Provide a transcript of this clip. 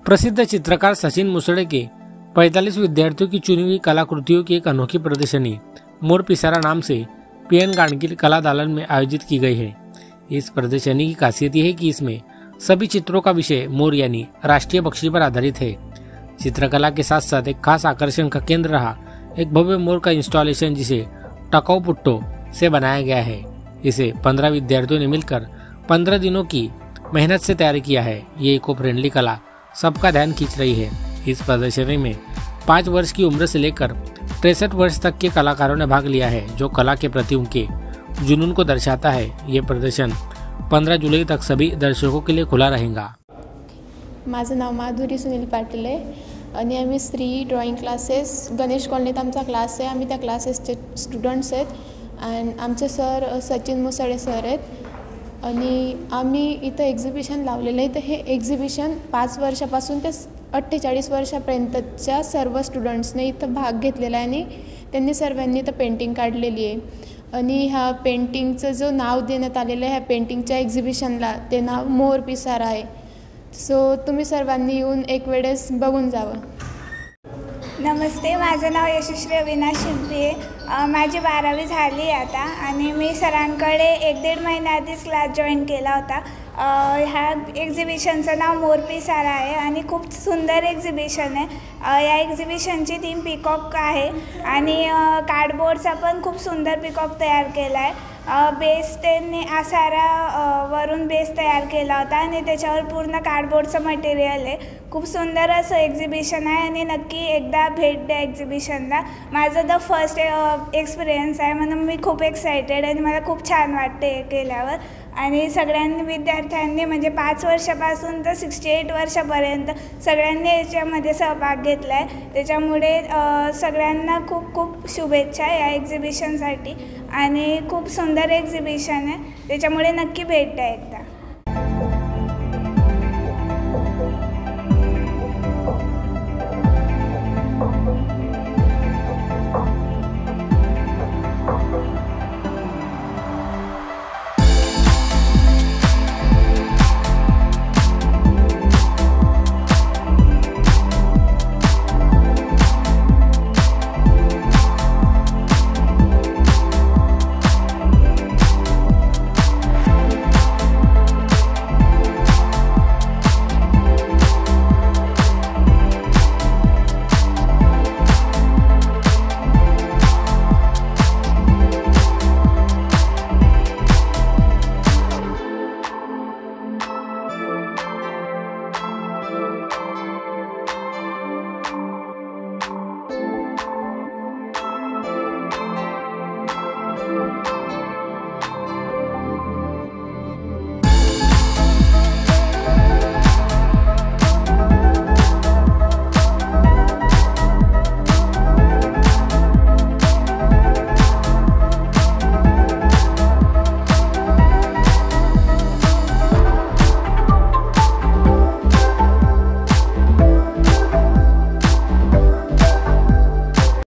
प्रसिद्ध चित्रकार सचिन मुसड़े के 45 विद्यार्थियों की चुनी हुई कलाकृतियों की एक अनोखी प्रदर्शनी मोर पिसारा नाम से पीएन गाडगिल कला दालन में आयोजित की गई है। इस प्रदर्शनी की खासियत यह है कि इसमें सभी चित्रों का विषय मोर यानी राष्ट्रीय पक्षी पर आधारित है। चित्रकला के साथ साथ एक खास आकर्षण का केंद्र रहा एक भव्य मोर का इंस्टॉलेशन जिसे टकाऊ पुट्टो से बनाया गया है। इसे 15 विद्यार्थियों ने मिलकर 15 दिनों की मेहनत से तैयार किया है। ये इको फ्रेंडली कला सबका ध्यान खींच रही है। इस प्रदर्शनी में 5 वर्ष की उम्र से लेकर 63 वर्ष तक के कलाकारों ने भाग लिया है, जो कला के प्रति उनके जुनून को दर्शाता है। ये प्रदर्शन 15 जुलाई तक सभी दर्शकों के लिए खुला रहेगा। माझं नाव माधुरी सुनील पाटील आहे आणि आम्ही श्री ड्रॉइंग क्लासेस गणेश कॉलनीत आमचा क्लास आहे। आम्ही त्या क्लासेसचे स्टुडंट्स आहेत अँड आमचे सर सचिन मुसळे सर आहेत आणि आम्ही इथं एक्झिबिशन लावलेलं आहे। तर हे एक्झिबिशन 5 वर्षापासून ते 48 वर्षापर्यंतच्या सर्व स्टुडंट्सने इथं भाग घेतलेला आहे आणि त्यांनी सर्वांनी इथं पेंटिंग काढलेली आहे आणि ह्या पेंटिंगचं जो नाव देण्यात आलेलं आहे ह्या पेंटिंगच्या एक्झिबिशनला ते नाव मोर पिसारा आहे। सो तुम्ही सर्वांनी येऊन एक वेळेस बघून जावं। नमस्ते, माझं नाव यशश्री अविनाश शिंपी आहे। माझी 12वी झाली आता आणि मी सरांकडे 1-1.5 महिन्याआधीच क्लास जॉईन केला होता। ह्या एक्झिबिशनचं नाव मोर पिसारा आहे आणि खूप सुंदर एक्झिबिशन आहे। या एक्झिबिशनची थीम पिकॉक आहे आणि कार्डबोर्डचा पण खूप सुंदर पिकॉक तयार केला आहे। बेस त्यांनी आसारावरून बेस तयार केला होता आणि त्याच्यावर पूर्ण कार्डबोर्डचं मटेरियल आहे। खूप सुंदर असं एक्झिबिशन आहे आणि नक्की एकदा भेट द्या एक्झिबिशनला। माझं द फर्स्ट एक्सपिरियन्स आहे म्हणून मी खूप एक्सायटेड आणि मला खूप छान वाटते हे केल्यावर। आणि सगळ्यांनी विद्यार्थ्यांनी म्हणजे 5 वर्षापासून तर 68 वर्षापर्यंत सगळ्यांनी याच्यामध्ये सहभाग घेतला आहे। त्याच्यामुळे सगळ्यांना खूप खूप शुभेच्छा या एक्झिबिशनसाठी आणि खूप सुंदर एक्झिबिशन आहे, त्याच्यामुळे नक्की भेट द्या एकदा।